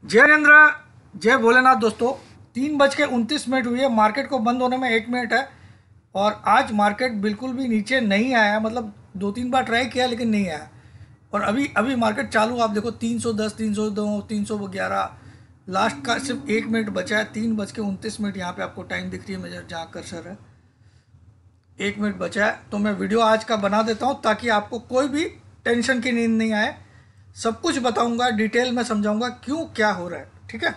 जय नरेंद्र, जय भोलेनाथ। दोस्तों 3:29 हुई है, मार्केट को बंद होने में 1 मिनट है और आज मार्केट बिल्कुल भी नीचे नहीं आया। मतलब 2-3 बार ट्राई किया लेकिन नहीं आया। और अभी अभी मार्केट चालू आप देखो 310, 302, 311। लास्ट का सिर्फ 1 मिनट बचा है। 3:29 यहाँ पे आपको टाइम दिख रही है मेजर जहाँ कर्सर है। 1 मिनट बचा है तो मैं वीडियो आज का बना देता हूँ ताकि आपको कोई भी टेंशन की नींद नहीं आए। सब कुछ बताऊंगा, डिटेल में समझाऊंगा क्यों क्या हो रहा है, ठीक है।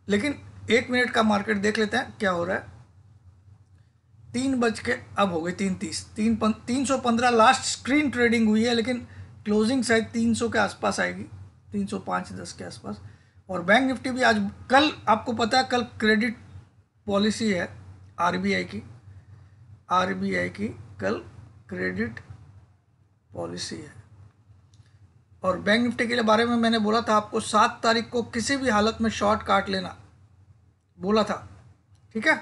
लेकिन 1 मिनट का मार्केट देख लेते हैं क्या हो रहा है। 3 बज के अब हो गई 3:30। 315 लास्ट स्क्रीन ट्रेडिंग हुई है लेकिन क्लोजिंग शायद 300 के आसपास आएगी, 305-10 के आसपास। और बैंक निफ्टी भी आज, कल आपको पता है कल क्रेडिट पॉलिसी है आरबीआई की कल क्रेडिट पॉलिसी है। और बैंक निफ्टी के लिए बारे में मैंने बोला था आपको 7 तारीख को किसी भी हालत में शॉर्ट काट लेना बोला था, ठीक है।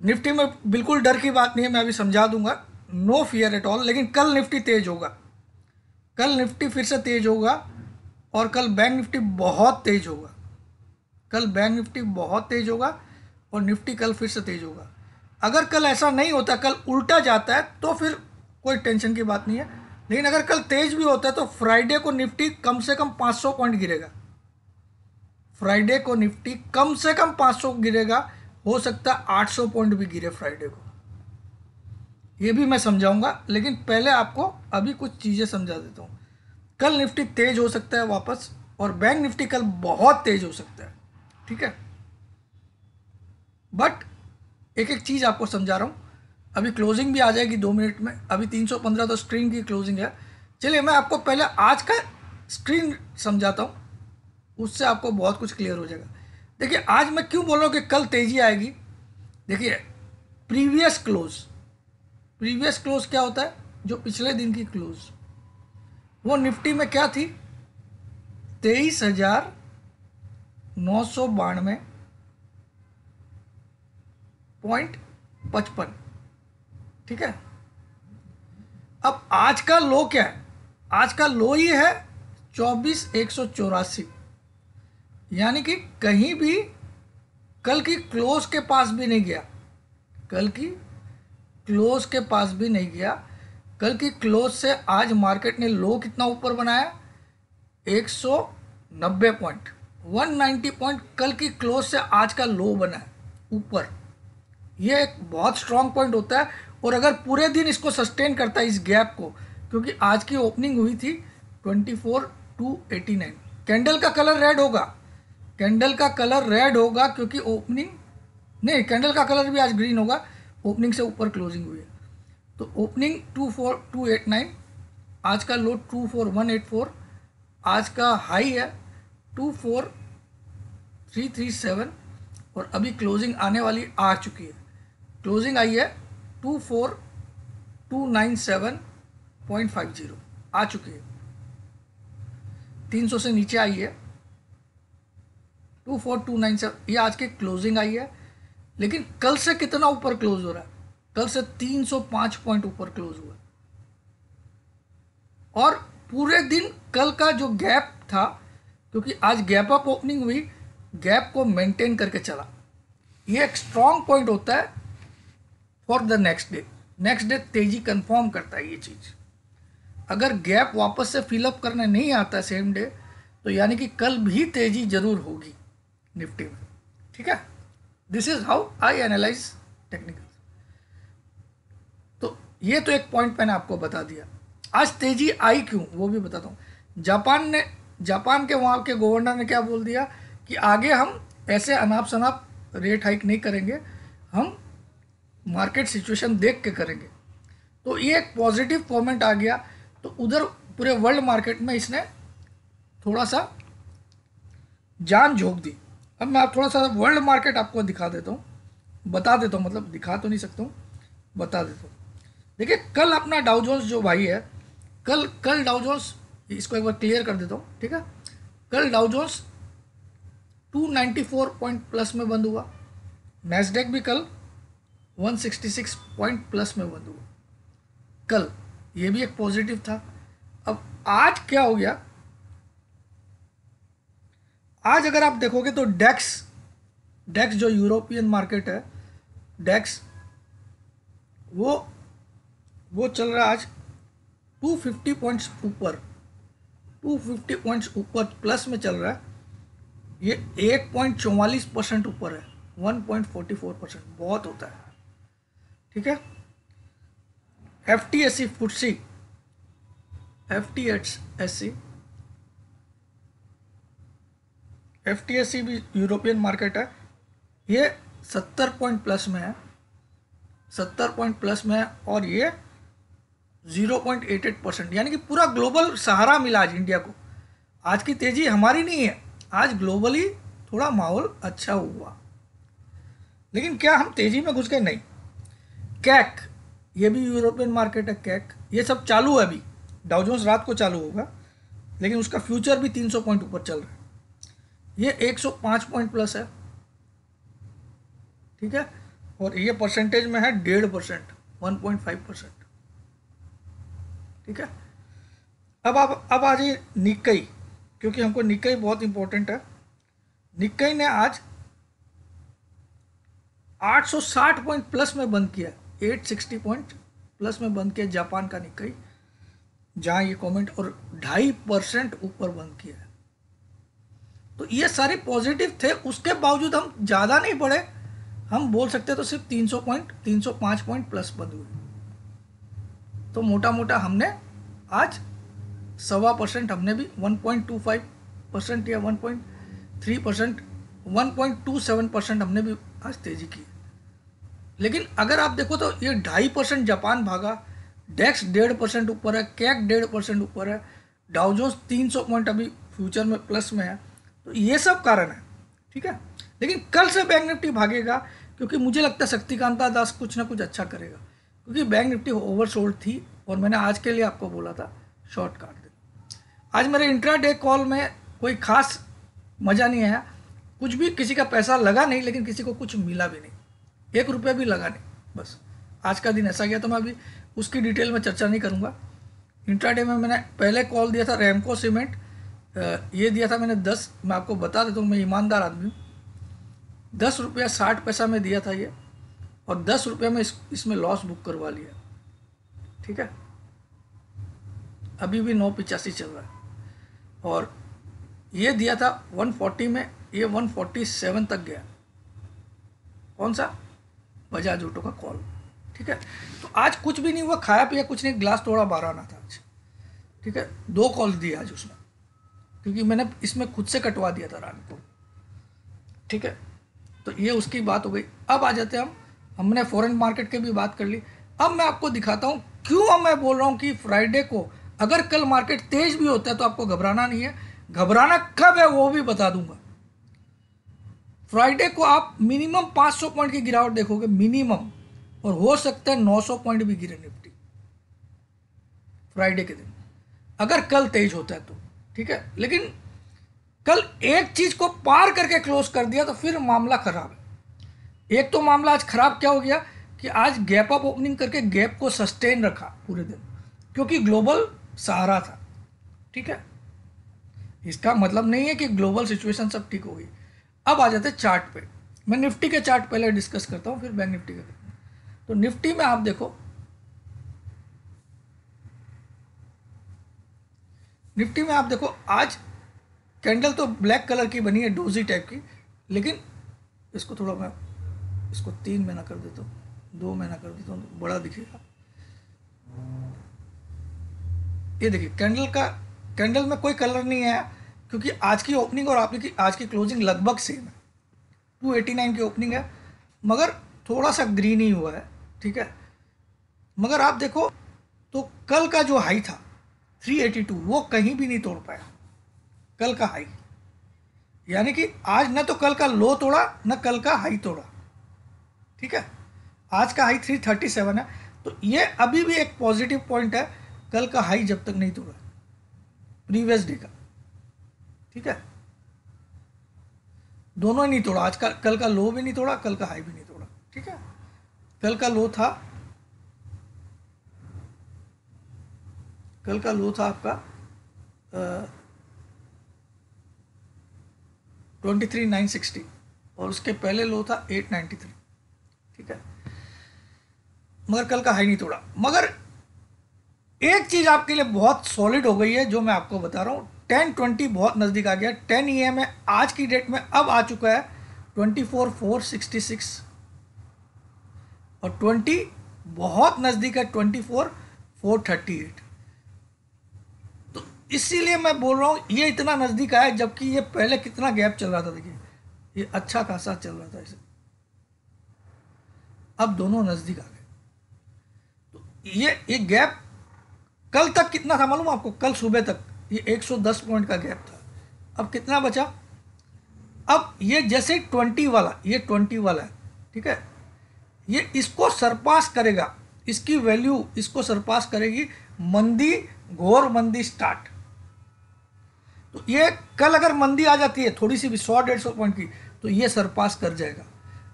निफ्टी में बिल्कुल डर की बात नहीं है, मैं अभी समझा दूंगा, नो फियर एट ऑल। लेकिन कल निफ्टी तेज होगा, कल निफ्टी फिर से तेज होगा और कल बैंक निफ्टी बहुत तेज होगा। कल बैंक निफ्टी बहुत तेज होगा और निफ्टी कल फिर से तेज होगा। अगर कल ऐसा नहीं होता, कल उल्टा जाता है तो फिर कोई टेंशन की बात नहीं है। लेकिन अगर कल तेज भी होता है तो फ्राइडे को निफ्टी कम से कम 500 पॉइंट गिरेगा। फ्राइडे को निफ्टी कम से कम 500 गिरेगा, हो सकता है 800 पॉइंट भी गिरे फ्राइडे को। ये भी मैं समझाऊंगा लेकिन पहले आपको अभी कुछ चीज़ें समझा देता हूँ। कल निफ्टी तेज हो सकता है वापस और बैंक निफ्टी कल बहुत तेज हो सकता है, ठीक है। बट एक एक चीज़ आपको समझा रहा हूँ। अभी क्लोजिंग भी आ जाएगी 2 मिनट में। अभी 315 तो स्क्रीन की क्लोजिंग है। चलिए मैं आपको पहले आज का स्क्रीन समझाता हूँ, उससे आपको बहुत कुछ क्लियर हो जाएगा। देखिए आज मैं क्यों बोल रहा हूँ कि कल तेजी आएगी। देखिए प्रीवियस क्लोज क्या होता है, जो पिछले दिन की क्लोज, वो निफ्टी में क्या थी, 23,992.55, ठीक है। अब आज का लो क्या है, आज का लो ही है 24,184, यानी कि कहीं भी कल की क्लोज के पास भी नहीं गया। कल की क्लोज के पास भी नहीं गया। कल की क्लोज से आज मार्केट ने लो कितना ऊपर बनाया, 190 पॉइंट, 190 पॉइंट कल की क्लोज से आज का लो बना है ऊपर। ये एक बहुत स्ट्रांग पॉइंट होता है। और अगर पूरे दिन इसको सस्टेन करता है इस गैप को, क्योंकि आज की ओपनिंग हुई थी 24,289। कैंडल का कलर रेड होगा, कैंडल का कलर रेड होगा क्योंकि ओपनिंग नहीं, कैंडल का कलर भी आज ग्रीन होगा, ओपनिंग से ऊपर क्लोजिंग हुई है। तो ओपनिंग 24,289, आज का लो 24,184, आज का हाई है 24,337 और अभी क्लोजिंग आने वाली आ चुकी है। क्लोजिंग आई है 24,297.50 आ चुकी है, 300 से नीचे आई है 24,297, ये आज की क्लोजिंग आई है। लेकिन कल से कितना ऊपर क्लोज हो रहा है, कल से 305 पॉइंट ऊपर क्लोज हुआ। और पूरे दिन कल का जो गैप था, क्योंकि आज गैप अप ओपनिंग हुई, गैप को मेंटेन करके चला। ये एक स्ट्रॉन्ग पॉइंट होता है for the next day. Next day तेजी कंफर्म करता है ये चीज़। अगर गैप वापस से फिलअप करने नहीं आता सेम डे, तो यानी कि कल भी तेजी जरूर होगी निफ्टी में, ठीक है। This is how I analyse technical. तो ये तो एक पॉइंट मैंने आपको बता दिया। आज तेजी आई क्यों वो भी बताता हूँ। जापान के वहाँ के गवर्नर ने क्या बोल दिया कि आगे हम ऐसे अनाप शनाप रेट हाइक नहीं करेंगे, हम मार्केट सिचुएशन देख के करेंगे। तो ये एक पॉजिटिव कमेंट आ गया। तो उधर पूरे वर्ल्ड मार्केट में इसने थोड़ा सा जान झोंक दी। अब मैं थोड़ा सा वर्ल्ड मार्केट आपको दिखा देता हूँ, बता देता हूँ, मतलब दिखा तो नहीं सकता हूँ, बता देता हूँ। देखिए कल अपना डाउ जोन्स जो भाई है, कल डाउ जोन्स, इसको एक बार क्लियर कर देता हूँ, ठीक है। कल डाउ जोन्स 294 पॉइंट प्लस में बंद हुआ। नैस्डैक भी कल 166 पॉइंट प्लस में बंद हुआ कल, ये भी एक पॉजिटिव था। अब आज क्या हो गया, आज अगर आप देखोगे तो डेक्स डेक्स जो यूरोपियन मार्केट है, डेक्स वो चल रहा है आज 250 पॉइंट्स ऊपर, 250 पॉइंट्स ऊपर प्लस में चल रहा है। ये 1.44% ऊपर है, 1.44%, बहुत होता है। ठीक है। FTSE फुटसी, FTSE FTSE भी यूरोपियन मार्केट है, ये 70 पॉइंट प्लस में है, 70 पॉइंट प्लस में है, और ये 0.88%, यानी कि पूरा ग्लोबल सहारा मिला आज इंडिया को। आज की तेजी हमारी नहीं है, आज ग्लोबली थोड़ा माहौल अच्छा हुआ, लेकिन क्या हम तेजी में घुस गए? नहीं। कैक, ये भी यूरोपियन मार्केट है, कैक, ये सब चालू है अभी। डाउ जोन्स रात को चालू होगा, लेकिन उसका फ्यूचर भी 300 पॉइंट ऊपर चल रहा है, ये 105 पॉइंट प्लस है। ठीक है। और ये परसेंटेज में है 1.5%, 1.5%। ठीक है। अब आ जाइए निक्कई, क्योंकि हमको निक्कई बहुत इंपॉर्टेंट है। निक्कई ने आज 860 पॉइंट प्लस में बंद किया, 860 पॉइंट प्लस में बंद किया जापान का निक्कई, जहां ये कमेंट, और 2.5% ऊपर बंद किया है। तो ये सारे पॉजिटिव थे, उसके बावजूद हम ज़्यादा नहीं बढ़े, हम बोल सकते तो सिर्फ 305 पॉइंट प्लस बंद हुए। तो मोटा मोटा हमने आज 1.25% हमने भी 1.25% या 1.3%, 1.27% हमने भी आज तेजी की। लेकिन अगर आप देखो तो ये 2.5% जापान भागा, डेक्स 1.5% ऊपर है, कैक 1.5% ऊपर है, डाउ जोन्स 300 पॉइंट अभी फ्यूचर में प्लस में है। तो ये सब कारण है। ठीक है। लेकिन कल से बैंक निफ्टी भागेगा, क्योंकि मुझे लगता है शक्तिकांता दास कुछ ना कुछ अच्छा करेगा, क्योंकि बैंक निफ्टी ओवरसोल्ड थी, और मैंने आज के लिए आपको बोला था शॉर्ट काट देना। आज मेरे इंट्राडे कॉल में कोई खास मज़ा नहीं आया, कुछ भी, किसी का पैसा लगा नहीं, लेकिन किसी को कुछ मिला भी नहीं, 1 रुपया भी लगा नहीं, बस आज का दिन ऐसा गया। तो मैं अभी उसकी डिटेल में चर्चा नहीं करूँगा। इंट्राडे में मैंने पहले कॉल दिया था रैमको सीमेंट, ये दिया था मैंने 10, मैं आपको बता देता हूँ, मैं ईमानदार आदमी हूँ, 10 रुपया 60 पैसा में दिया था ये, और 10 रुपया में इसमें लॉस बुक करवा लिया। ठीक है। अभी भी 9.85 चल रहा है, और ये दिया था 140 में, ये 147 तक गया। कौन सा? बजाज ऑटो का कॉल। ठीक है। तो आज कुछ भी नहीं हुआ, खाया पिया कुछ नहीं, ग्लास थोड़ा बाहर आना था आज। ठीक है। 2 कॉल दिए आज उसमें, क्योंकि मैंने इसमें खुद से कटवा दिया था रानी को। ठीक है। तो ये उसकी बात हो गई। अब आ जाते हैं हमने फॉरेन मार्केट की भी बात कर ली। अब मैं आपको दिखाता हूँ क्यों मैं बोल रहा हूँ कि फ्राइडे को अगर कल मार्केट तेज भी होता है तो आपको घबराना नहीं है। घबराना कब है वो भी बता दूंगा। फ्राइडे को आप मिनिमम 500 पॉइंट की गिरावट देखोगे, मिनिमम, और हो सकता है 900 पॉइंट भी गिरे निफ्टी फ्राइडे के दिन, अगर कल तेज होता है तो। ठीक है। लेकिन कल एक चीज को पार करके क्लोज कर दिया तो फिर मामला खराब है। एक तो मामला आज खराब क्या हो गया कि आज गैप अप ओपनिंग करके गैप को सस्टेन रखा पूरे दिन, क्योंकि ग्लोबल सहारा था। ठीक है। इसका मतलब नहीं है कि ग्लोबल सिचुएशन सब ठीक हो गई। अब आ जाते चार्ट पे। मैं निफ्टी के चार्ट पहले डिस्कस करता हूं, फिर बैंक निफ्टी का करता हूं। तो निफ्टी में आप देखो, निफ्टी में आप देखो आज कैंडल तो ब्लैक कलर की बनी है, डोजी टाइप की, लेकिन इसको थोड़ा मैं इसको 3 महीना कर देता हूँ, 2 महीना कर देता हूँ तो बड़ा दिखेगा। ये देखिए कैंडल में कोई कलर नहीं है, क्योंकि आज की ओपनिंग और आपकी आज की क्लोजिंग लगभग सेम है। 289 की ओपनिंग है, मगर थोड़ा सा ग्रीन ही हुआ है। ठीक है। मगर आप देखो तो कल का जो हाई था 382, वो कहीं भी नहीं तोड़ पाया कल का हाई, यानी कि आज न तो कल का लो तोड़ा न कल का हाई तोड़ा। ठीक है। आज का हाई 337 है, तो ये अभी भी एक पॉजिटिव पॉइंट है, कल का हाई जब तक नहीं तोड़ा प्रीवियस डे का। ठीक है। दोनों ही नहीं तोड़ा, आज का कल का लो भी नहीं तोड़ा, कल का हाई भी नहीं तोड़ा। ठीक है। कल का लो था आपका 23,960 और उसके पहले लो था 893। ठीक है, मगर कल का हाई नहीं तोड़ा। मगर एक चीज आपके लिए बहुत सॉलिड हो गई है जो मैं आपको बता रहा हूँ, 1020 बहुत नजदीक आ गया। 10 EM है आज की डेट में, अब आ चुका है 24,466 और 20 बहुत नजदीक है 24,438। तो इसीलिए मैं बोल रहा हूँ ये इतना नजदीक आया, जबकि ये पहले कितना गैप चल रहा था। देखिए ये अच्छा खासा चल रहा था इसे, अब दोनों नजदीक आ गए। तो ये गैप कल तक कितना था मालूम आपको? कल सुबह तक ये 110 पॉइंट का गैप था। अब कितना बचा? अब ये जैसे 20 वाला, ये 20 वाला है, ठीक है, ये इसको सरपास करेगा, इसकी वैल्यू इसको सरपास करेगी, मंदी, घोर मंदी स्टार्ट। तो ये कल अगर मंदी आ जाती है थोड़ी सी भी 100-150 पॉइंट की, तो ये सरपास कर जाएगा।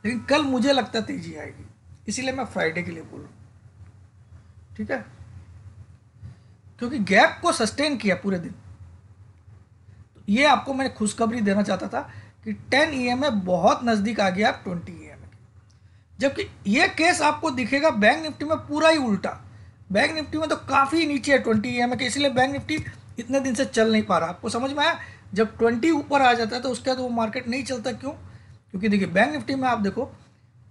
लेकिन कल मुझे लगता है तेजी आएगी, इसीलिए मैं फ्राइडे के लिए बोल रहा हूँ। ठीक है, क्योंकि गैप को सस्टेन किया पूरे दिन। तो ये आपको मैं खुशखबरी देना चाहता था कि 10 EM बहुत नज़दीक आ गया 20 EM के। जबकि ये केस आपको दिखेगा बैंक निफ्टी में पूरा ही उल्टा। बैंक निफ्टी में तो काफ़ी नीचे है 20 EM के, इसलिए बैंक निफ्टी इतने दिन से चल नहीं पा रहा। आपको समझ में आया? जब 20 ऊपर आ जाता है तो उसके बाद वो मार्केट नहीं चलता। क्यों? क्योंकि देखिए बैंक निफ्टी में आप देखो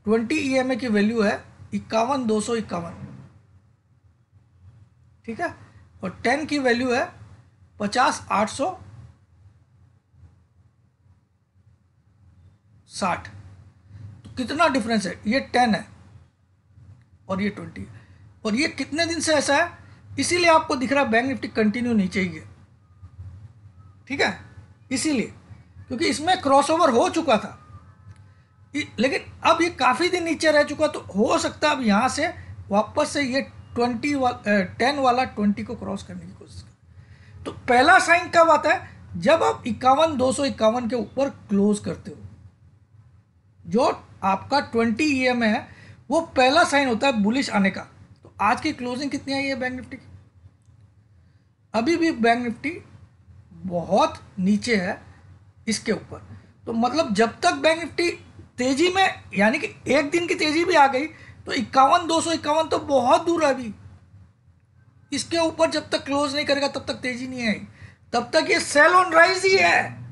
20 EM की वैल्यू है 51,251, ठीक है, और 10 की वैल्यू है 50,860। तो कितना डिफरेंस है? ये 10 है और ये 20 है। और ये कितने दिन से ऐसा है? इसीलिए आपको दिख रहा है बैंक निफ्टी कंटिन्यू नीचे ही है। ठीक है, इसीलिए क्योंकि इसमें क्रॉसओवर हो चुका था, लेकिन अब ये काफ़ी दिन नीचे रह चुका, तो हो सकता है अब यहाँ से वापस से ये 10 वाला 20 को क्रॉस करने की कोशिश करें। तो पहला साइन कब आता है? जब आप 51,251 के ऊपर क्लोज करते हो। जो आपका 20 EM है वो पहला साइन होता है बुलिश आने का। तो आज की क्लोजिंग कितनी आई है बैंक निफ्टी की? अभी भी बैंक निफ्टी बहुत नीचे है इसके ऊपर। तो मतलब जब तक बैंक निफ्टी तेजी में, यानी कि एक दिन की तेजी भी आ गई, तो 51,251 तो बहुत दूर है अभी। इसके ऊपर जब तक क्लोज नहीं करेगा तब तक तेजी नहीं आई, तब तक ये सेल ऑन राइज ही है।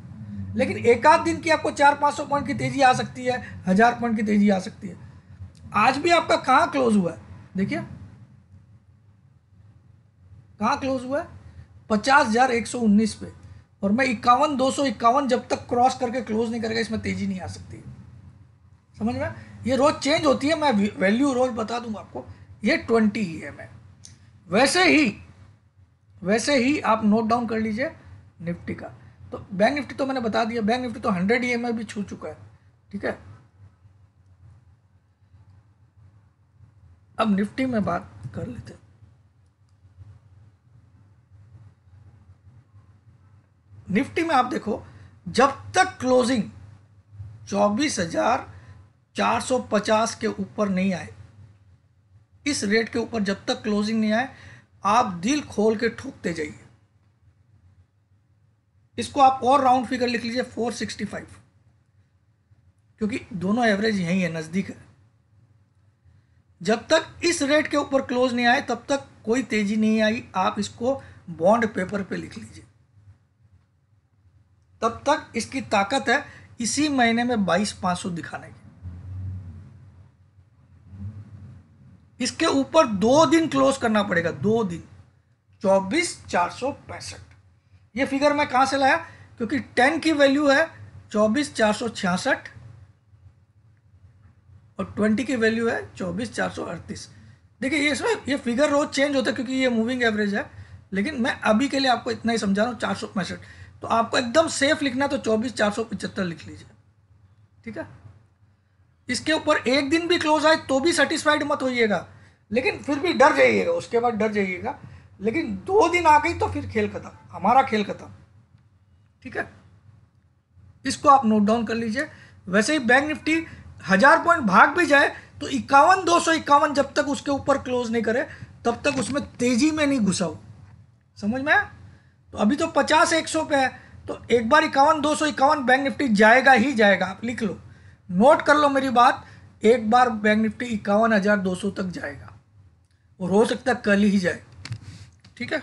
लेकिन एक आध दिन की आपको 400-500 पॉइंट की तेजी आ सकती है, 1000 पॉइंट की तेजी आ सकती है। आज भी आपका कहाँ क्लोज हुआ है? देखिए कहाँ क्लोज हुआ है? 50,119 पे। और मैं 51,251 जब तक क्रॉस करके क्लोज नहीं करेगा इसमें तेजी नहीं आ सकती। समझ में? ये रोज चेंज होती है, मैं वैल्यू रोज बता दूंगा आपको। ये 20 EM है। वैसे ही आप नोट डाउन कर लीजिए निफ्टी का। तो बैंक निफ्टी तो मैंने बता दिया, बैंक निफ्टी तो 100 EM भी छू चुका है। ठीक है, अब निफ्टी में बात कर लेते हैं। निफ्टी में आप देखो, जब तक क्लोजिंग 24,450 के ऊपर नहीं आए, इस रेट के ऊपर जब तक क्लोजिंग नहीं आए, आप दिल खोल के ठोकते जाइए। इसको आप और राउंड फिगर लिख लीजिए 465, क्योंकि दोनों एवरेज यही है, नजदीक है। जब तक इस रेट के ऊपर क्लोज नहीं आए तब तक कोई तेजी नहीं आई। आप इसको बॉन्ड पेपर पे लिख लीजिए, तब तक इसकी ताकत है इसी महीने में 22,500 दिखाने की। इसके ऊपर 2 दिन क्लोज करना पड़ेगा, 2 दिन, 24,465। ये फिगर मैं कहां से लाया? क्योंकि 10 की वैल्यू है 24,466 और 20 की वैल्यू है 24,438। देखिए ये इसमें ये फिगर रोज चेंज होता है क्योंकि ये मूविंग एवरेज है, लेकिन मैं अभी के लिए आपको इतना ही समझा रहा हूँ 465। तो आपको एकदम सेफ लिखना तो 24,475 लिख लीजिए। ठीक है, इसके ऊपर एक दिन भी क्लोज आए तो भी सेटिस्फाइड मत होइएगा, लेकिन फिर भी डर जाइएगा, उसके बाद डर जाइएगा। लेकिन 2 दिन आ गई तो फिर खेल खत्म, हमारा खेल खत्म। ठीक है, इसको आप नोट डाउन कर लीजिए। वैसे ही बैंक निफ्टी 1000 पॉइंट भाग भी जाए तो 51,251 जब तक उसके ऊपर क्लोज नहीं करे तब तक उसमें तेजी में नहीं घुसाओ। समझ में आया? तो अभी तो 50-100 पे है, तो एक बार 51,251 बैंक निफ्टी जाएगा ही जाएगा, आप लिख लो, नोट कर लो मेरी बात। एक बार बैंक निफ्टी 51,200 तक जाएगा और हो सकता है कल ही जाए, ठीक है।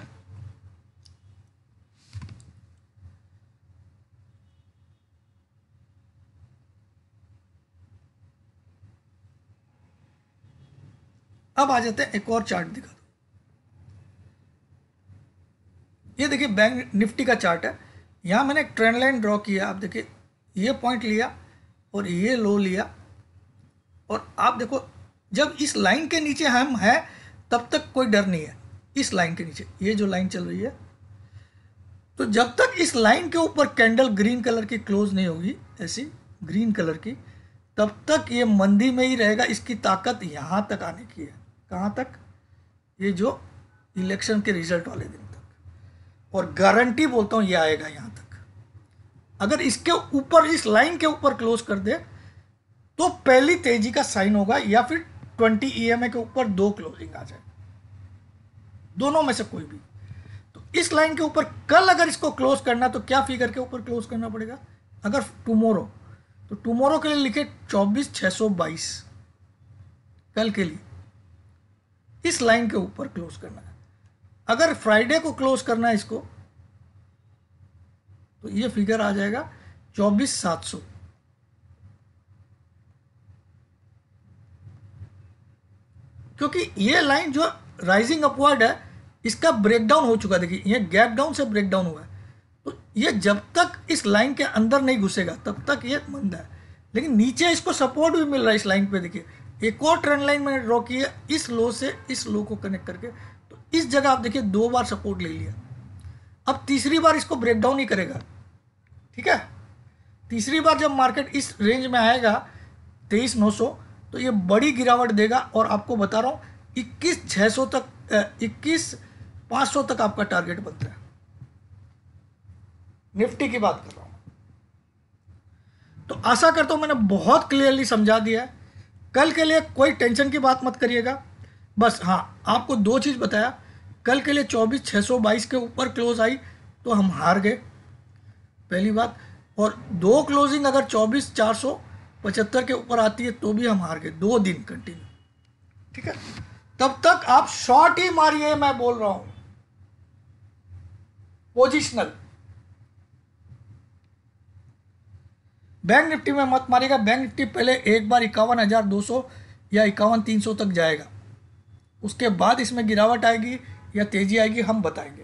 अब आ जाते हैं एक और चार्ट दिखा दो। ये देखिए बैंक निफ्टी का चार्ट है। यहाँ मैंने एक ट्रेंड लाइन ड्रॉ किया, आप देखिए ये पॉइंट लिया और ये लो लिया, और आप देखो जब इस लाइन के नीचे हम हैं तब तक कोई डर नहीं है। इस लाइन के नीचे ये जो लाइन चल रही है, तो जब तक इस लाइन के ऊपर कैंडल ग्रीन कलर की क्लोज नहीं होगी, ऐसी ग्रीन कलर की, तब तक ये मंदी में ही रहेगा। इसकी ताकत यहाँ तक आने की है। कहाँ तक? ये जो इलेक्शन के रिजल्ट वाले दिन तक, और गारंटी बोलता हूँ ये आएगा यहाँ तक। अगर इसके ऊपर, इस लाइन के ऊपर क्लोज कर दे तो पहली तेजी का साइन होगा, या फिर 20 EMA के ऊपर 2 क्लोजिंग आ जाए, दोनों में से कोई भी। तो इस लाइन के ऊपर कल अगर इसको क्लोज करना तो क्या फिगर के ऊपर क्लोज करना पड़ेगा? अगर टुमारो, तो टुमारो के लिए लिखे 24,622, कल के लिए इस लाइन के ऊपर क्लोज करना है। अगर फ्राइडे को क्लोज करना है इसको, तो ये फिगर आ जाएगा 24,700। क्योंकि ये लाइन जो राइजिंग अपवर्ड है, इसका ब्रेकडाउन हो चुका है। देखिए ये गैप डाउन से ब्रेकडाउन हुआ है, तो ये जब तक इस लाइन के अंदर नहीं घुसेगा तब तक ये मंदा है। लेकिन नीचे इसको सपोर्ट भी मिल रहा है इस लाइन पे। देखिए एक और ट्रेंड लाइन मैंने ड्रॉ की है, इस लो से इस लो को कनेक्ट करके, तो इस जगह आप देखिए 2 बार सपोर्ट ले लिया। अब तीसरी बार इसको ब्रेकडाउन ही करेगा, ठीक है। तीसरी बार जब मार्केट इस रेंज में आएगा 23,900, तो ये बड़ी गिरावट देगा। और आपको बता रहा हूँ 21,600 तक, 21,500 तक आपका टारगेट बनता है। निफ्टी की बात कर रहा हूँ। तो आशा करता हूँ मैंने बहुत क्लियरली समझा दिया है। कल के लिए कोई टेंशन की बात मत करिएगा। बस हाँ, आपको 2 चीज़ बताया। कल के लिए 24,622 के ऊपर क्लोज आई तो हम हार गए, पहली बात। और 2 क्लोजिंग अगर 24,475 के ऊपर आती है तो भी हम हार गए 2 दिन कंटिन्यू, ठीक है। तब तक आप शॉर्ट ही मारिए, मैं बोल रहा हूं, पोजिशनल। बैंक निफ्टी में मत मारिएगा। बैंक निफ्टी पहले एक बार 51,200 या 51,300 तक जाएगा, उसके बाद इसमें गिरावट आएगी या तेजी आएगी हम बताएंगे।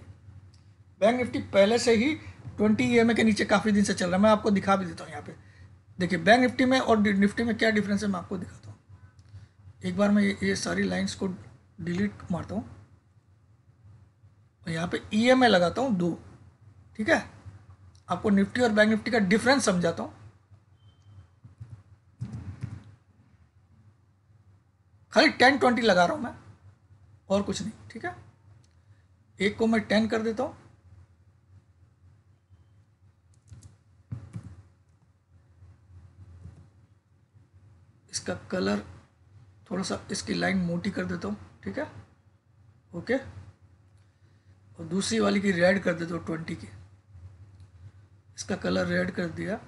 बैंक निफ्टी पहले से ही 20 EMA के नीचे काफ़ी दिन से चल रहा है। मैं आपको दिखा भी देता हूँ। यहाँ पे देखिए बैंक निफ्टी में और निफ्टी में क्या डिफरेंस है मैं आपको दिखाता हूँ। एक बार मैं ये सारी लाइंस को डिलीट मारता हूँ और यहाँ पे EMA लगाता हूँ 2, ठीक है। आपको निफ्टी और बैंक निफ्टी का डिफरेंस समझाता हूँ। खाली 10-20 लगा रहा हूँ मैं, और कुछ नहीं, ठीक है। एक को मैं 10 कर देता हूँ, इसका कलर थोड़ा सा, इसकी लाइन मोटी कर देता हूँ, ठीक है, ओके। और दूसरी वाली की रेड कर देता हूँ 20 की, इसका कलर रेड कर दिया।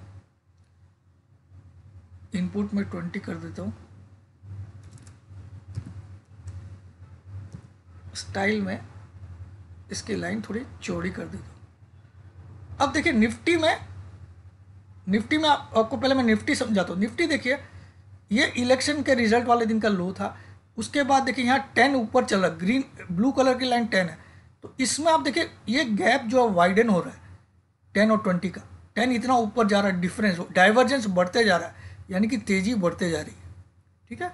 इनपुट में 20 कर देता हूँ, स्टाइल में इसकी लाइन थोड़ी चौड़ी कर देता हूँ। अब देखिए निफ्टी में आपको पहले मैं निफ्टी समझाता हूँ। निफ्टी देखिए ये इलेक्शन के रिजल्ट वाले दिन का लो था, उसके बाद देखिए यहाँ 10 ऊपर चल रहा है, ग्रीन ब्लू कलर की लाइन 10 है। तो इसमें आप देखिए ये गैप जो वाइडन हो रहा है 10 और 20 का, 10 इतना ऊपर जा रहा है, डिफरेंस डाइवर्जेंस बढ़ते जा रहा है, यानी कि तेजी बढ़ते जा रही है, ठीक है।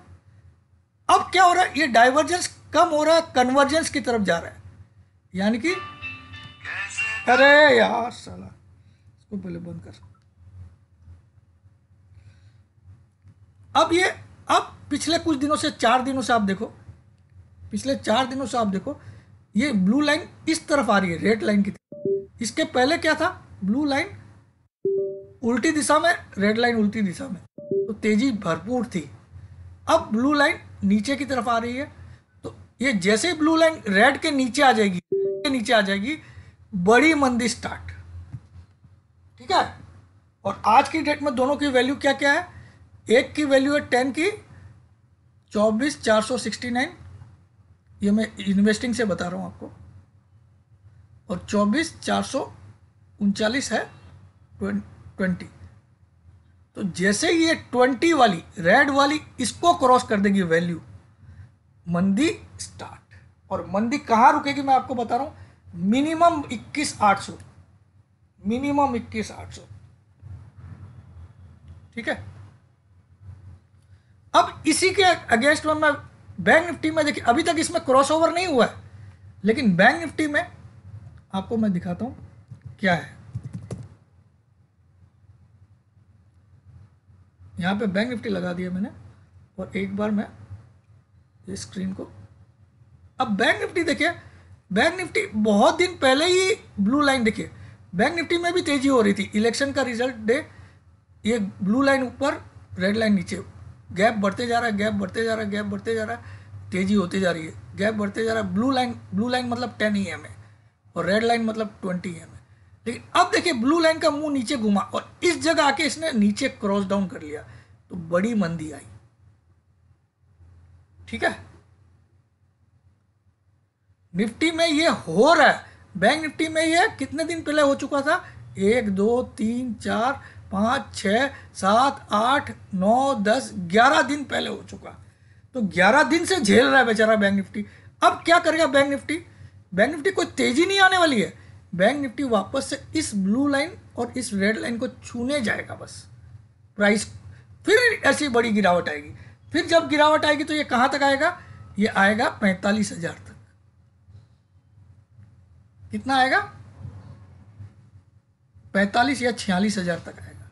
अब क्या हो रहा है, ये डाइवर्जेंस कम हो रहा है, कन्वर्जेंस की तरफ जा रहा है, यानी कि अरे यार साला, इसको पहले बंद कर। अब पिछले कुछ दिनों से, 4 दिनों से आप देखो, पिछले 4 दिनों से आप देखो ये ब्लू लाइन इस तरफ आ रही है, रेड लाइन की तरफ। इसके पहले क्या था, ब्लू लाइन उल्टी दिशा में, रेड लाइन उल्टी दिशा में, तो तेजी भरपूर थी। अब ब्लू लाइन नीचे की तरफ आ रही है, तो ये जैसे ही ब्लू लाइन रेड के नीचे आ जाएगी, बड़ी मंदी स्टार्ट। ठीक है। और आज की डेट में दोनों की वैल्यू क्या क्या है, एक की वैल्यू है 10 की 24,469, ये मैं इन्वेस्टिंग से बता रहा हूँ आपको, और 24,439 है 20। तो जैसे ये 20 वाली रेड वाली इसको क्रॉस कर देगी वैल्यू, मंदी स्टार्ट। और मंदी कहाँ रुकेगी मैं आपको बता रहा हूँ, मिनिमम 21,800, मिनिमम 21,800। ठीक है। अब इसी के अगेंस्ट में मैं बैंक निफ्टी में देखिए, अभी तक इसमें क्रॉसओवर नहीं हुआ है, लेकिन बैंक निफ्टी में आपको मैं दिखाता हूं क्या है। यहां पे बैंक निफ्टी लगा दिया मैंने, और एक बार मैं इस स्क्रीन को, अब बैंक निफ्टी देखिए, बैंक निफ्टी बहुत दिन पहले ही ब्लू लाइन देखिए, बैंक निफ्टी में भी तेजी हो रही थी, इलेक्शन का रिजल्ट डे, ये ब्लू लाइन ऊपर रेड लाइन नीचे, गैप बढ़ते जा रहा है, गैप बढ़ते जा रहा है, गैप बढ़ते जा रहा है, तेजी होती जा रही है, गैप बढ़ते जा रहा है। ब्लू लाइन मतलब 10 EM है, और रेड लाइन मतलब 20 EM है। लेकिन अब देखिए ब्लू लाइन का मुंह नीचे घुमा, और इस जगह आके इसने नीचे क्रॉस डाउन कर लिया, तो बड़ी मंदी आई। ठीक है। निफ्टी में ये हो रहा है, बैंक निफ्टी में ये कितने दिन पहले हो चुका था, 1 2 3 4 5 6 7 8 9 10 11 दिन पहले हो चुका। तो 11 दिन से झेल रहा है बेचारा बैंक निफ्टी। अब क्या करेगा बैंक निफ्टी, बैंक निफ्टी कोई तेजी नहीं आने वाली है, बैंक निफ्टी वापस से इस ब्लू लाइन और इस रेड लाइन को छूने जाएगा बस, प्राइस फिर ऐसी बड़ी गिरावट आएगी। फिर जब गिरावट आएगी तो ये कहाँ तक आएगा, ये आएगा 45,000 तक। कितना आएगा, 45 या 46,000 तक आएगा।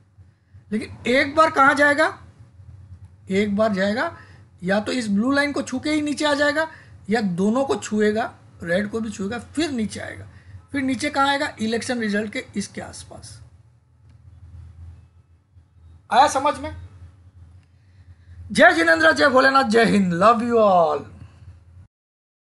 लेकिन एक बार कहाँ जाएगा, एक बार जाएगा या तो इस ब्लू लाइन को छू के ही नीचे आ जाएगा, या दोनों को छुएगा, रेड को भी छुएगा, फिर नीचे आएगा। फिर नीचे कहाँ आएगा, इलेक्शन रिजल्ट के इसके आसपास। आया समझ में। जय जिनेंद्र, जय भोलेनाथ, जय हिंद, लव यू ऑल।